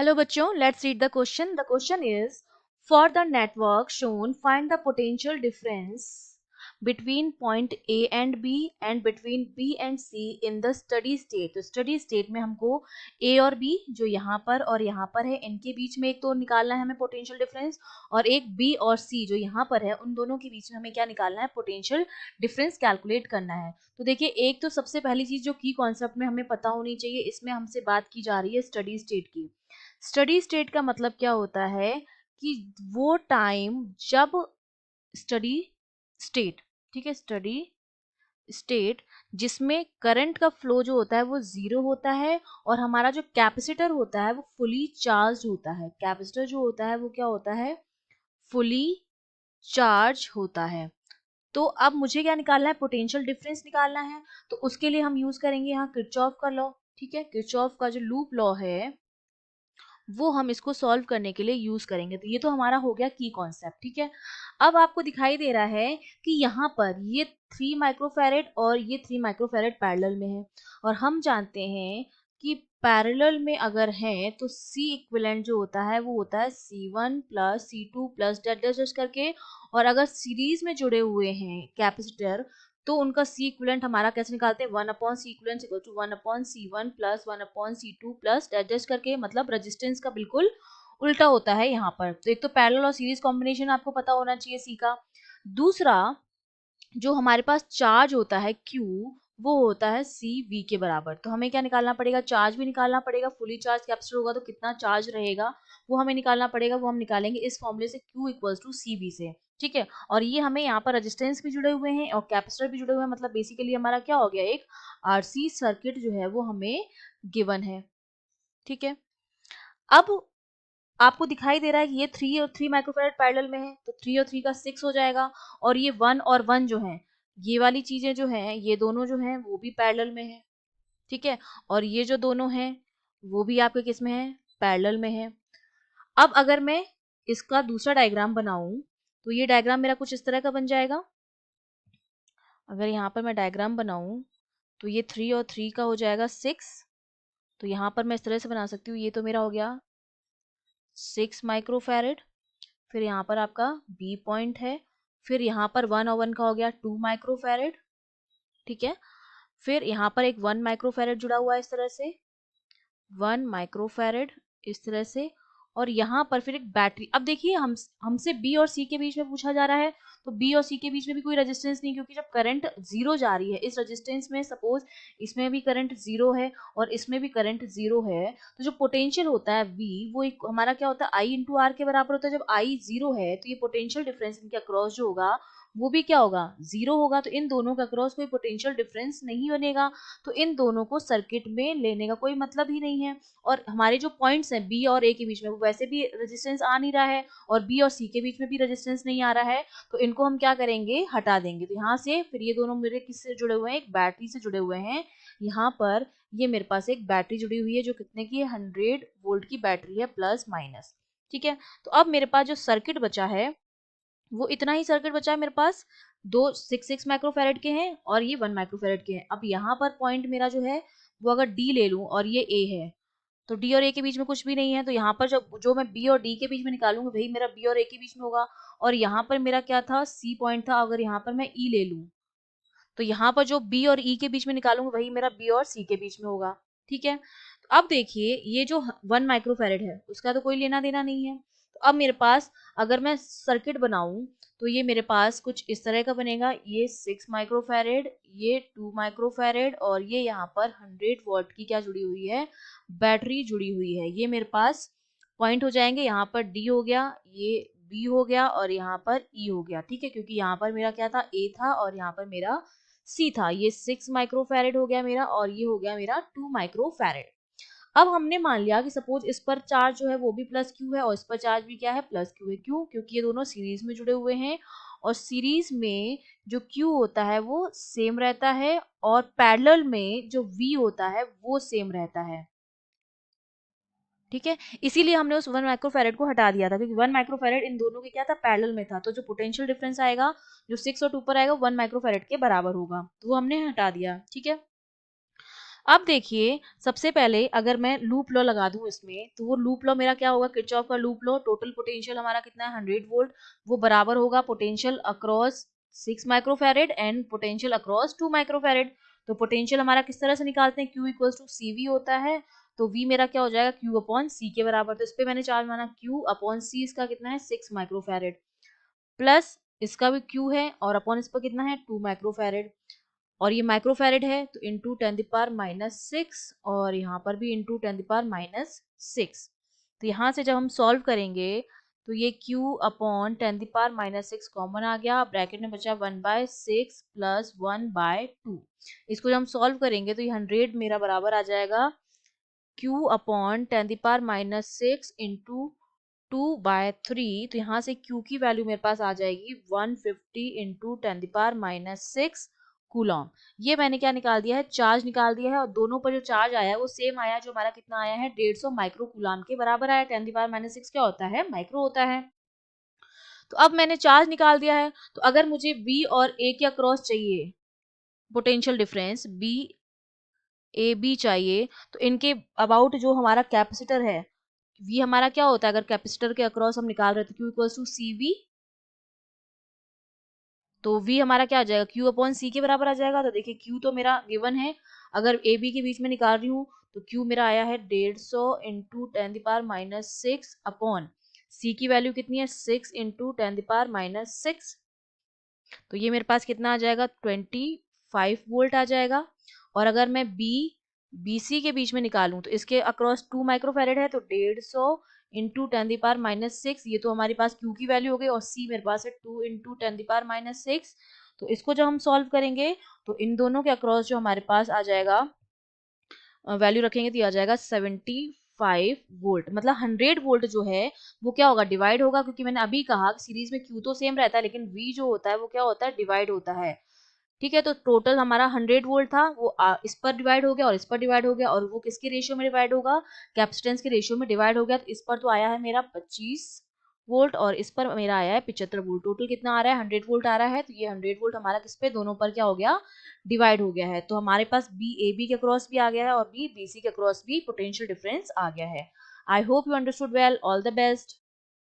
Hello बच्चों, let's read the question. The question is, for the network shown, find the potential difference between point A and B and between B and C in the steady state. तो steady state में हमको A और B जो यहाँ पर है इनके बीच में एक तो निकालना है हमें potential difference, और एक B और C जो यहाँ पर है उन दोनों के बीच में हमें क्या निकालना है, potential difference calculate करना है। तो देखिए, एक तो सबसे पहली चीज जो की कॉन्सेप्ट में हमें पता होनी चाहिए, इसमें हमसे बात की जा रही है स्टडी स्टेट की। स्टडी स्टेट का मतलब क्या होता है कि वो टाइम जब स्टडी स्टेट, ठीक है, स्टडी स्टेट जिसमें करंट का फ्लो जो होता है वो जीरो होता है और हमारा जो कैपेसिटर होता है वो फुली चार्ज होता है। कैपेसिटर जो होता है वो क्या होता है, फुली चार्ज होता है। तो अब मुझे क्या निकालना है, पोटेंशियल डिफरेंस निकालना है। तो उसके लिए हम यूज करेंगे यहाँ किरचॉफ का लॉ। ठीक है, किरचॉफ का जो लूप लॉ है वो हम इसको सॉल्व करने के लिए यूज करेंगे। तो ये तो हमारा हो गया की कॉन्सेप्ट। ठीक है, अब आपको दिखाई दे रहा है कि यहाँ पर ये 3 माइक्रोफैरेड और ये 3 माइक्रोफैरेड पैरेलल में है, और हम जानते हैं कि पैरेलल में अगर है तो सी इक्विवेलेंट जो होता है वो होता है C1 plus C2 plus debt करके, और अगर सीरीज में जुड़े हुए हैं कैपेसिटर तो उनका सी इक्विवेलेंट हमारा कैसे निकालते हैं, 1 upon C equivalent equal to 1 upon C1 plus 1 upon C2 plus adjust करके, मतलब रेजिस्टेंस का बिल्कुल उल्टा होता है यहाँ पर। तो एक तो पैरेलल और सीरीज कॉम्बिनेशन आपको पता होना चाहिए सी का। दूसरा, जो हमारे पास चार्ज होता है Q, वो होता है CV के बराबर। तो हमें क्या निकालना पड़ेगा, चार्ज भी निकालना पड़ेगा। फुली चार्ज कैपेसिटर होगा तो कितना चार्ज रहेगा वो हमें निकालना पड़ेगा। वो हम निकालेंगे इस फॉर्मूले से, Q इक्वल्स टू CV से। ठीक है, और ये हमें यहाँ पर रेजिस्टेंस भी जुड़े हुए हैं और कैपेसिटर भी जुड़े हुए हैं, मतलब बेसिकली हमारा क्या हो गया, एक RC सर्किट जो है वो हमें गिवन है। ठीक है, अब आपको दिखाई दे रहा है कि ये 3 और 3 माइक्रोफैराड पैरेलल में है, तो 3 और 3 का 6 हो जाएगा, और ये 1 और 1 जो है, ये वाली चीजें जो हैं ये दोनों जो हैं वो भी पैरेलल में है। ठीक है, और ये जो दोनों हैं वो भी आपके किस में है, पैरेलल में है। अब अगर मैं इसका दूसरा डायग्राम बनाऊं तो ये डायग्राम मेरा कुछ इस तरह का बन जाएगा। अगर यहाँ पर मैं डायग्राम बनाऊं तो ये 3 और 3 का हो जाएगा 6। तो यहाँ पर मैं इस तरह से बना सकती हूँ, ये तो मेरा हो गया 6 माइक्रोफैरेड, फिर यहाँ पर आपका बी पॉइंट है, फिर यहाँ पर 1 और 1 का हो गया 2 माइक्रोफैरेड। ठीक है, फिर यहाँ पर एक 1 माइक्रोफैरेड जुड़ा हुआ है इस तरह से, 1 माइक्रोफैरेड इस तरह से, और यहाँ पर फिर एक बैटरी। अब देखिए, हमसे बी और सी के बीच में पूछा जा रहा है, तो बी और सी के बीच में भी कोई रेजिस्टेंस नहीं, क्योंकि जब करंट जीरो जा रही है इस रेजिस्टेंस में, सपोज इसमें भी करंट जीरो है और इसमें भी करंट जीरो है, तो जो पोटेंशियल होता है वी वो एक हमारा क्या होता है, आई इंटू आर के बराबर होता है। जब आई जीरो है तो ये पोटेंशियल डिफरेंस इनके अक्रॉस जो होगा वो भी क्या होगा, जीरो होगा। तो इन दोनों के अक्रॉस कोई पोटेंशियल डिफरेंस नहीं बनेगा, तो इन दोनों को सर्किट में लेने का कोई मतलब ही नहीं है। और हमारे जो पॉइंट्स हैं बी और ए के बीच में, वो वैसे भी रेजिस्टेंस आ नहीं रहा है, और बी और सी के बीच में भी रेजिस्टेंस नहीं आ रहा है, तो इनको हम क्या करेंगे, हटा देंगे। तो यहाँ से फिर ये दोनों मेरे किससे जुड़े हुए हैं, एक बैटरी से जुड़े हुए हैं। यहाँ पर ये मेरे पास एक बैटरी जुड़ी हुई है जो कितने की है, 100 वोल्ट की बैटरी है, प्लस माइनस। ठीक है, तो अब मेरे पास जो सर्किट बचा है वो इतना ही सर्किट बचा है मेरे पास, दो 6 माइक्रोफैरेड के हैं और ये 1 माइक्रोफैरेड के हैं। अब यहाँ पर पॉइंट मेरा जो है वो अगर डी ले लूं और ये ए है, तो डी और ए के बीच में कुछ भी नहीं है, तो यहाँ पर जो मैं बी और डी के बीच में निकालूंगा वही मेरा बी और ए के बीच में होगा। और यहाँ पर मेरा क्या था, सी पॉइंट था, अगर यहाँ पर मैं ई ले लूं तो यहाँ पर जो बी और ई के बीच में निकालूंगा वही मेरा बी और सी के बीच में होगा। ठीक है, तो अब देखिए, ये जो 1 माइक्रोफैरेड है उसका तो कोई लेना देना नहीं है। तो अब मेरे पास अगर मैं सर्किट बनाऊं तो ये मेरे पास कुछ इस तरह का बनेगा, ये 6 माइक्रोफैरेड, ये 2 माइक्रोफैरेड, और ये यहाँ पर 100 वॉट की क्या जुड़ी हुई है, बैटरी जुड़ी हुई है। ये मेरे पास पॉइंट हो जाएंगे, यहाँ पर डी हो गया, ये बी हो गया, और यहाँ पर ई हो गया। ठीक है, क्योंकि यहाँ पर मेरा क्या था, ए था, और यहाँ पर मेरा सी था। ये 6 माइक्रोफैरेड हो गया मेरा, और ये हो गया मेरा 2 माइक्रोफैरेड। अब हमने मान लिया कि सपोज इस पर चार्ज जो है वो भी प्लस क्यू है और इस पर चार्ज भी क्या है, प्लस क्यू है। क्यों, क्योंकि ये दोनों सीरीज में जुड़े हुए हैं, और सीरीज में जो क्यू होता है वो सेम रहता है, और पैरेलल में जो वी होता है वो सेम रहता है। ठीक है, इसीलिए हमने उस 1 माइक्रोफैरेड को हटा दिया था, क्योंकि 1 माइक्रोफैरेड इन दोनों के क्या था, पैरेलल में था। तो जो पोटेंशियल डिफरेंस आएगा जो 6 और 2 पर आएगा 1 माइक्रोफैरेड के बराबर होगा, तो वो हमने हटा दिया। ठीक है, अब देखिए, सबसे पहले अगर मैं लूप लॉ लगा दूं इसमें, तो वो लूप लॉ मेरा क्या होगा, किरचॉफ का लूप लॉ, टोटल पोटेंशियल हमारा कितना है 100 वोल्ट, वो बराबर होगा potential across 6 microfarad and potential across 2 microfarad. तो पोटेंशियल हमारा किस तरह से निकालते हैं, Q इक्वल्स टू CV होता है, तो V मेरा क्या हो जाएगा, Q अपॉन C के बराबर। तो इस पे मैंने चार्ज माना Q अपॉन C, इसका कितना है 6 माइक्रोफैरेड, प्लस इसका भी Q है और अपॉन इस पर कितना है 2 माइक्रोफैरेड, और ये माइक्रोफैरेड है तो इंटू 10⁻⁻6, और यहाँ पर भी इंटू 10⁻⁻6। तो यहाँ से जब हम सॉल्व करेंगे तो ये Q अपॉन 10⁻⁻6 कॉमन आ गया, ब्रैकेट में बचा 1/6 प्लस 1/2। इसको जब हम सॉल्व करेंगे तो ये 100 मेरा बराबर आ जाएगा Q अपॉन 10⁻⁻6 इंटू 2/3। तो यहाँ से Q की वैल्यू मेरे पास आ जाएगी 150 इंटू 10⁻⁻6 कूलॉम। ये मैंने क्या निकाल दिया है, चार्ज निकाल दिया है, और दोनों पर जो चार्ज आया है वो सेम आया है, जो हमारा कितना आया है 150 माइक्रो कूलॉम के बराबर आया। 10⁻⁻6 क्या होता है, माइक्रो होता है। तो अब मैंने चार्ज निकाल दिया है, तो अगर मुझे B और A के अक्रॉस चाहिए पोटेंशियल डिफरेंस, B चाहिए, तो इनके अबाउट जो हमारा कैपेसिटर है V हमारा क्या होता है, अगर कैपेसिटर के अक्रॉस हम निकाल रहे थे Q इक्वल्स टू CV, तो V हमारा क्या आ जाएगा, Q अपॉन C के बराबर आ जाएगा। तो देखिए Q तो मेरा गिवन है, अगर AB के बीच में निकाल रही हूँ तो Q मेरा आया है 150 इंटू 10⁻⁻6 अपॉन C की वैल्यू कितनी है 6 इंटू 10⁻⁻6, तो ये मेरे पास कितना आ जाएगा 25 वोल्ट आ जाएगा। और अगर मैं BC के बीच में निकालूं तो इसके अक्रॉस 2 माइक्रोफैरेड है, तो 150 इंटू 10⁻⁻6, ये तो हमारे पास Q की वैल्यू हो गई, और C मेरे पास है 2 इंटू 10⁻⁻6। तो इसको जब हम सॉल्व करेंगे तो इन दोनों के अक्रॉस जो हमारे पास आ जाएगा वैल्यू रखेंगे तो ये आ जाएगा 75 वोल्ट। मतलब 100 वोल्ट जो है वो क्या होगा, डिवाइड होगा, क्योंकि मैंने अभी कहा सीरीज में Q तो सेम रहता है लेकिन V जो होता है वो क्या होता है, डिवाइड होता है। ठीक है, तो टोटल हमारा 100 वोल्ट था, वो इस पर डिवाइड हो गया और इस पर डिवाइड हो गया, और वो किसके रेशियो में डिवाइड होगा, कैपेसिटेंस के रेशियो में डिवाइड हो गया। तो इस पर तो आया है मेरा 25 वोल्ट और इस पर मेरा आया है 75 वोल्ट। टोटल कितना आ रहा है, 100 वोल्ट आ रहा है। तो ये 100 वोल्ट हमारा किस पे, दोनों पर क्या हो गया, डिवाइड हो गया है। तो हमारे पास बी ए बी के क्रॉस भी आ गया है और बी बी सी के क्रॉस भी पोटेंशियल डिफरेंस आ गया है। I hope you understood well. All the best.